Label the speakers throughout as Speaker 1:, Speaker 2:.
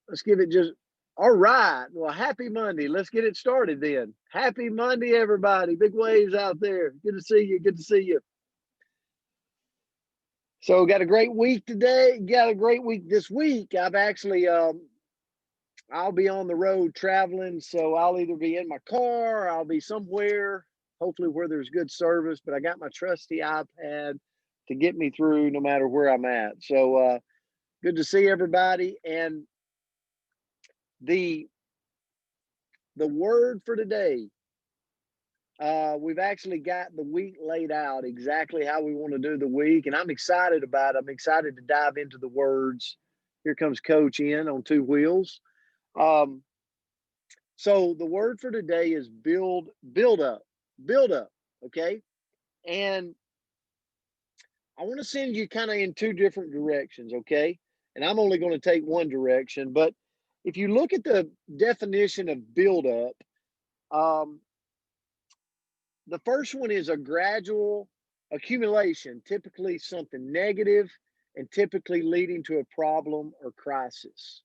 Speaker 1: Let's give it just, all right. Well, happy Monday. Let's get it started then. Happy Monday, everybody. Big waves out there. Good to see you. Good to see you. So, got a great week today. Got a great week this week. I've actually, I'll be on the road traveling. So, I'll either be in my car, or I'll be somewhere, hopefully where there's good service. But I got my trusty iPad to get me through no matter where I'm at. So, good to see everybody. And the the word for today, we've actually got the week laid out exactly how we want to do the week, and I'm excited about it. I'm excited to dive into the words. Here comes Coach in on two wheels. Um, so the word for today is build up. Okay, and I want to send you kind of in two different directions. Okay, and I'm only going to take one direction, but if you look at the definition of build up, um, the first one is a gradual accumulation, typically something negative and typically leading to a problem or crisis.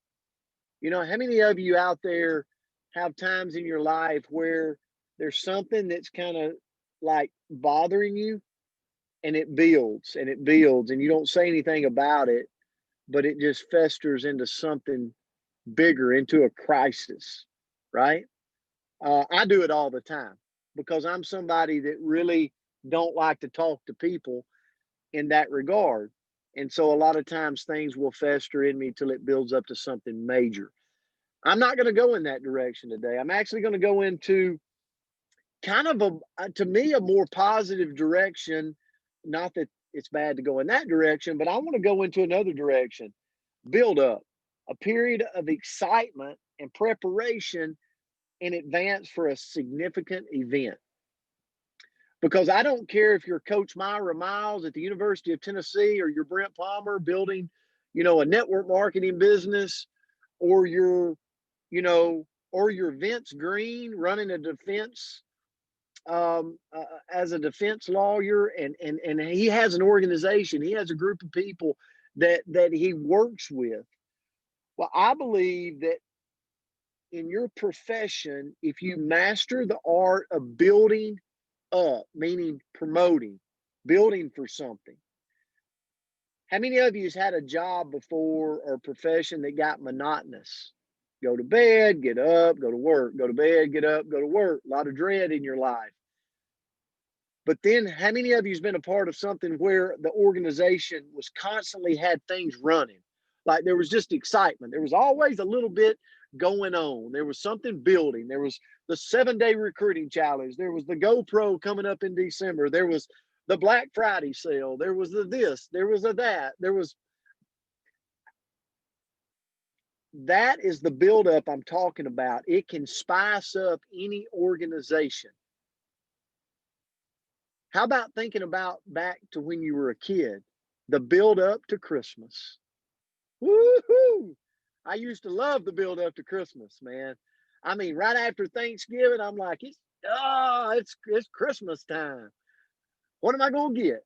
Speaker 1: You know, how many of you out there have times in your life where there's something that's kind of like bothering you and it builds and it builds and you don't say anything about it, but it just festers into something bigger, into a crisis, right? I do it all the time because I'm somebody that really don't like to talk to people in that regard. And so a lot of times things will fester in me till it builds up to something major. I'm not going to go in that direction today. I'm actually going to go into kind of to me, a more positive direction. Not that it's bad to go in that direction, but I want to go into another direction. Build up, a period of excitement and preparation in advance for a significant event. Because I don't care if you're Coach Myra Miles at the University of Tennessee, or you're Brent Palmer building, a network marketing business, or you're Vince Green running a defense, as a defense lawyer, and he has an organization, he has a group of people that he works with. Well, I believe that in your profession, if you master the art of building up, meaning promoting, building for something. How many of you has had a job before or a profession that got monotonous? Go to bed, get up, go to work, go to bed, get up, go to work. A lot of dread in your life. But then how many of you has been a part of something where the organization was constantly had things running? Like there was just excitement. There was always a little bit going on. There was something building. There was the 7-day recruiting challenge. There was the GoPro coming up in December. There was the Black Friday sale. There was the this. There was a that. That is the buildup I'm talking about. It can spice up any organization. How about thinking about back to when you were a kid, the build up to Christmas? Woohoo! I used to love the build up to Christmas, man. I mean, right after Thanksgiving, I'm like, it's Christmas time. What am I gonna get?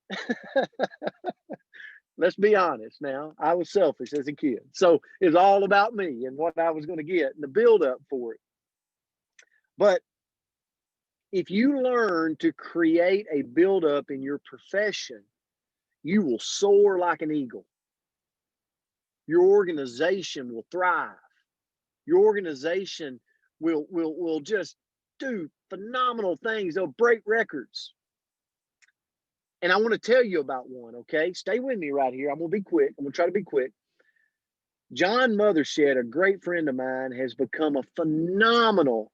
Speaker 1: Let's be honest now. I was selfish as a kid. So it's all about me and what I was going to get and the build up for it. But if you learn to create a build up in your profession, you will soar like an eagle. Your organization will thrive. Your organization will just do phenomenal things. They'll break records. And I want to tell you about one, okay? Stay with me right here. I'm going to be quick. I'm going to try to be quick. John Mothershed, a great friend of mine, has become a phenomenal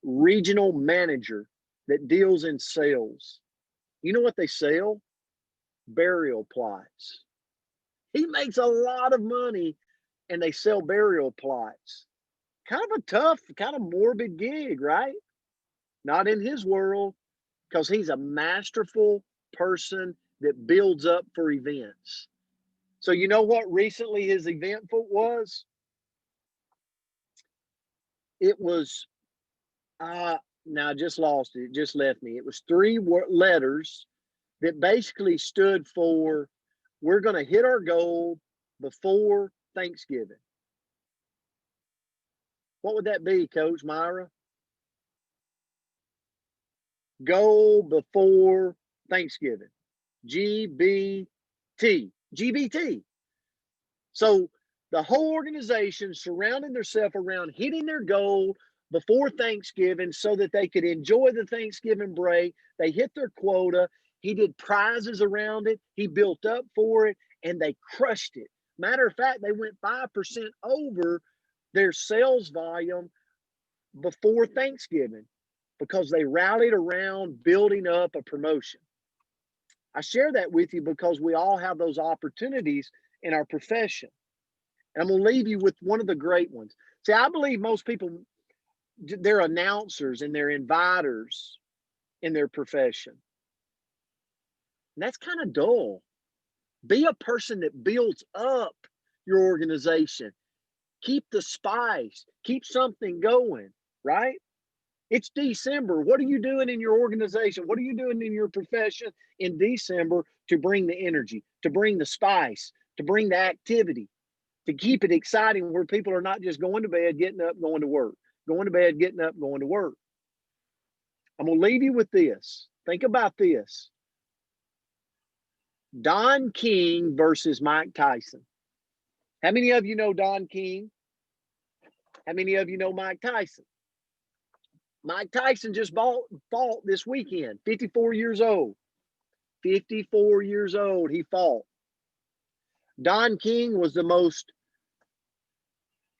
Speaker 1: regional manager that deals in sales. You know what they sell? Burial plots. He makes a lot of money and they sell burial plots. Kind of a tough, kind of morbid gig, right? Not in his world, because he's a masterful person that builds up for events. So you know what recently his event was? It was now I just lost it. It just left me. It was three letters that basically stood for we're going to hit our goal before Thanksgiving. What would that be, Coach Myra? Goal before Thanksgiving. GBT. GBT. So the whole organization surrounding themselves around hitting their goal before Thanksgiving so that they could enjoy the Thanksgiving break. They hit their quota. He did prizes around it. He built up for it, and they crushed it. Matter of fact, they went 5% over their sales volume before Thanksgiving because they rallied around building up a promotion. I share that with you because we all have those opportunities in our profession. And I'm going to leave you with one of the great ones. See, I believe most people, they're announcers and they're inviters in their profession. And that's kind of dull. Be a person that builds up your organization. Keep the spice. Keep something going, right? It's December. What are you doing in your organization? What are you doing in your profession in December to bring the energy, to bring the spice, to bring the activity, to keep it exciting where people are not just going to bed, getting up, going to work, going to bed, getting up, going to work. I'm going to leave you with this. Think about this. Don King versus Mike Tyson. How many of you know Don King? How many of you know Mike Tyson? Mike Tyson just fought this weekend, 54 years old. 54 years old, he fought. Don King was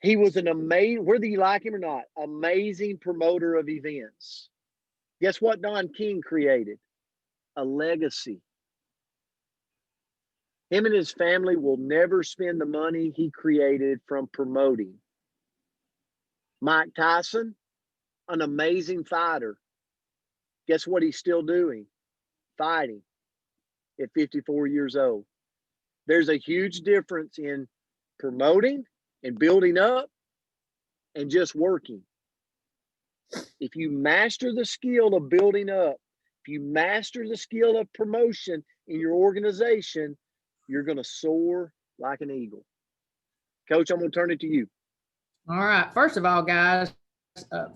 Speaker 1: he was an amazing, whether you like him or not, amazing promoter of events. Guess what Don King created? A legacy. Him and his family will never spend the money he created from promoting. Mike Tyson, an amazing fighter. Guess what he's still doing? Fighting at 54 years old. There's a huge difference in promoting and building up and just working. If you master the skill of building up, if you master the skill of promotion in your organization, you're going to soar like an eagle. Coach, I'm going to turn it to you.
Speaker 2: All right. First of all, guys,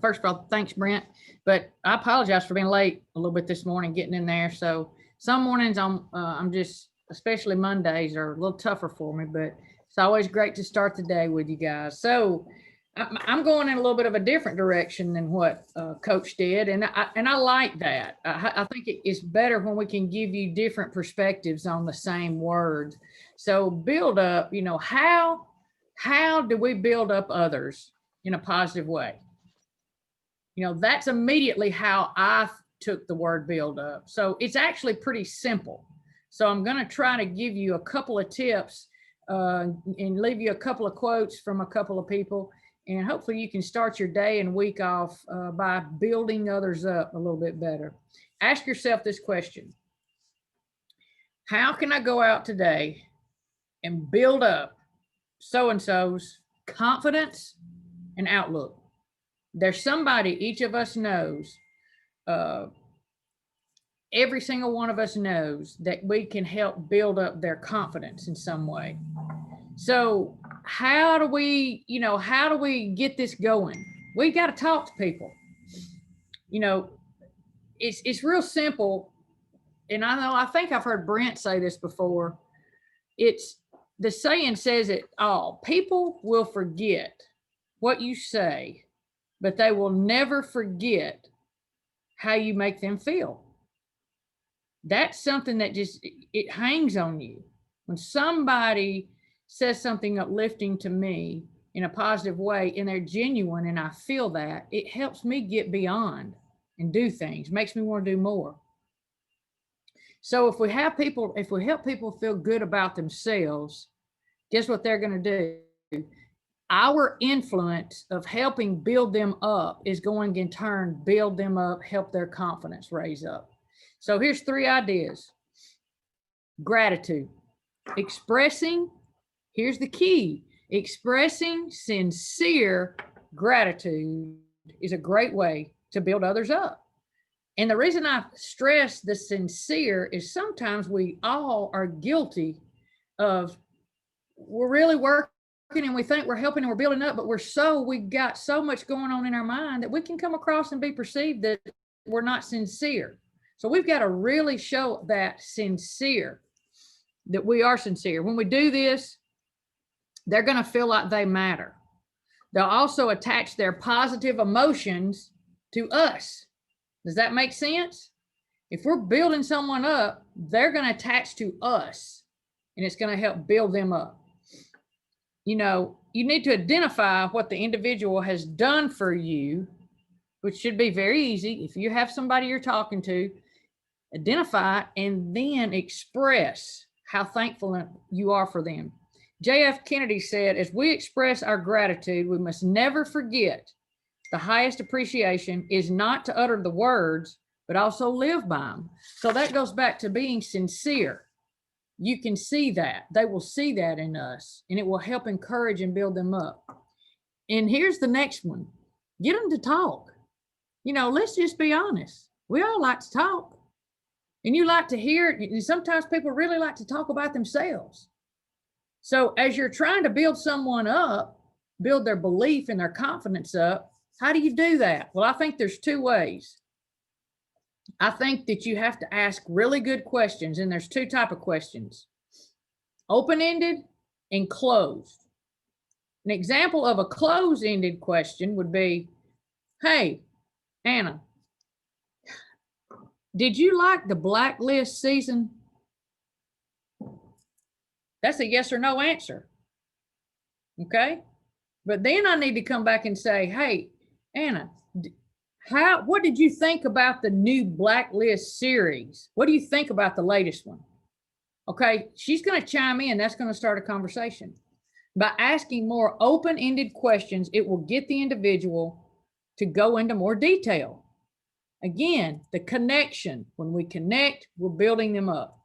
Speaker 2: first of all, thanks, Brent. But I apologize for being late a little bit this morning, getting in there. So some mornings I'm just, especially Mondays, are a little tougher for me. But it's always great to start the day with you guys. So I'm going in a little bit of a different direction than what Coach did, and I like that. I think it's better when we can give you different perspectives on the same words. So build up. You know, how do we build up others in a positive way? You know, that's immediately how I took the word build up. So it's actually pretty simple. So I'm going to try to give you a couple of tips and leave you a couple of quotes from a couple of people. And hopefully you can start your day and week off by building others up a little bit better. Ask yourself this question. How can I go out today and build up so-and-so's confidence and outlook? There's somebody each of us knows, every single one of us knows that we can help build up their confidence in some way. So how do we get this going? We got to talk to people. You know, it's real simple. And I think I've heard Brent say this before. It's the saying says it all. People will forget what you say, but they will never forget how you make them feel. That's something that just, it hangs on you. When somebody says something uplifting to me in a positive way and they're genuine and I feel that, it helps me get beyond and do things, makes me want to do more. So if we help people feel good about themselves, guess what they're going to do? Our influence of helping build them up is going to in turn build them up, help their confidence raise up. So here's 3 ideas. Gratitude. Here's the key. Expressing sincere gratitude is a great way to build others up. And the reason I stress the sincere is sometimes we all are guilty of, we're really working and we think we're helping and we're building up, but we've got so much going on in our mind that we can come across and be perceived that we're not sincere. So we've got to really show that we are sincere. When we do this, they're going to feel like they matter. They'll also attach their positive emotions to us. Does that make sense? If we're building someone up, they're going to attach to us, and it's going to help build them up. You know, you need to identify what the individual has done for you, which should be very easy. If you have somebody you're talking to, identify and then express how thankful you are for them. J.F. Kennedy said, as we express our gratitude, we must never forget the highest appreciation is not to utter the words, but also live by them. So that goes back to being sincere. You can see that. They will see that in us, and it will help encourage and build them up. And here's the next one. Get them to talk. You know, let's just be honest. We all like to talk. And you like to hear it. And sometimes people really like to talk about themselves. So as you're trying to build someone up, build their belief and their confidence up, how do you do that? Well, I think there's two ways. I think that you have to ask really good questions, and there's two types of questions: open-ended and closed. An example of a closed-ended question would be, hey, Anna, did you like the Blacklist season? That's a yes or no answer. Okay? But then I need to come back and say, hey, Anna, what did you think about the new Blacklist series? What do you think about the latest one? Okay, she's going to chime in. That's going to start a conversation. By asking more open-ended questions, it will get the individual to go into more detail. Again, the connection. When we connect, we're building them up.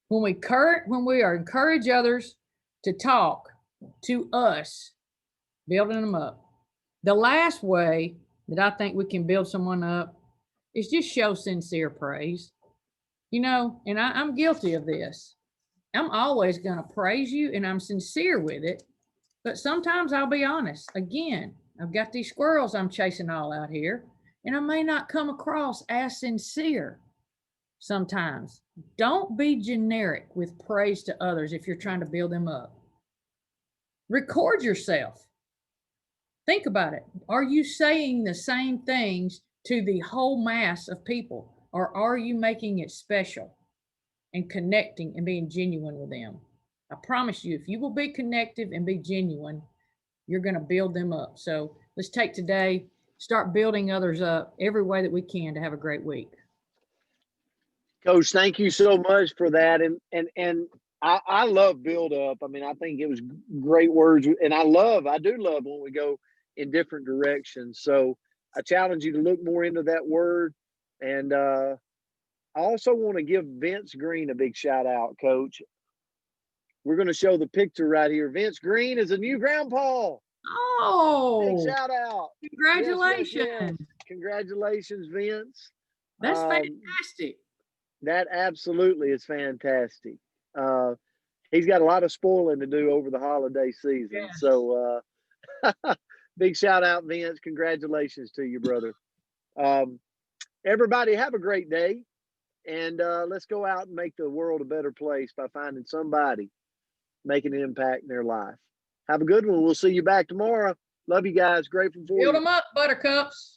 Speaker 2: When we encourage others to talk to us, building them up. The last way that I think we can build someone up is just show sincere praise. You know, and I'm guilty of this. I'm always going to praise you, and I'm sincere with it. But sometimes I'll be honest. Again, I've got these squirrels I'm chasing all out here, and I may not come across as sincere sometimes. Don't be generic with praise to others if you're trying to build them up. Record yourself. Think about it. Are you saying the same things to the whole mass of people, or are you making it special and connecting and being genuine with them? I promise you, if you will be connective and be genuine, you're going to build them up. So let's take today, start building others up every way that we can to have a great week.
Speaker 1: Coach, thank you so much for that. And I love build up. I mean, I think it was great words, and I do love when we go in different directions. So I challenge you to look more into that word. And I also want to give Vince Green a big shout out, Coach. We're going to show the picture right here. Vince Green is a new grandpa.
Speaker 2: Oh,
Speaker 1: big shout out.
Speaker 2: Congratulations.
Speaker 1: Yes. Congratulations, Vince.
Speaker 2: That's fantastic.
Speaker 1: That absolutely is fantastic. He's got a lot of spoiling to do over the holiday season. Yes. So big shout out, Vince. Congratulations to you, brother. Everybody have a great day. And let's go out and make the world a better place by finding somebody making an impact in their life. Have a good one. We'll see you back tomorrow. Love you guys. Grateful for you.
Speaker 2: Build them up, buttercups.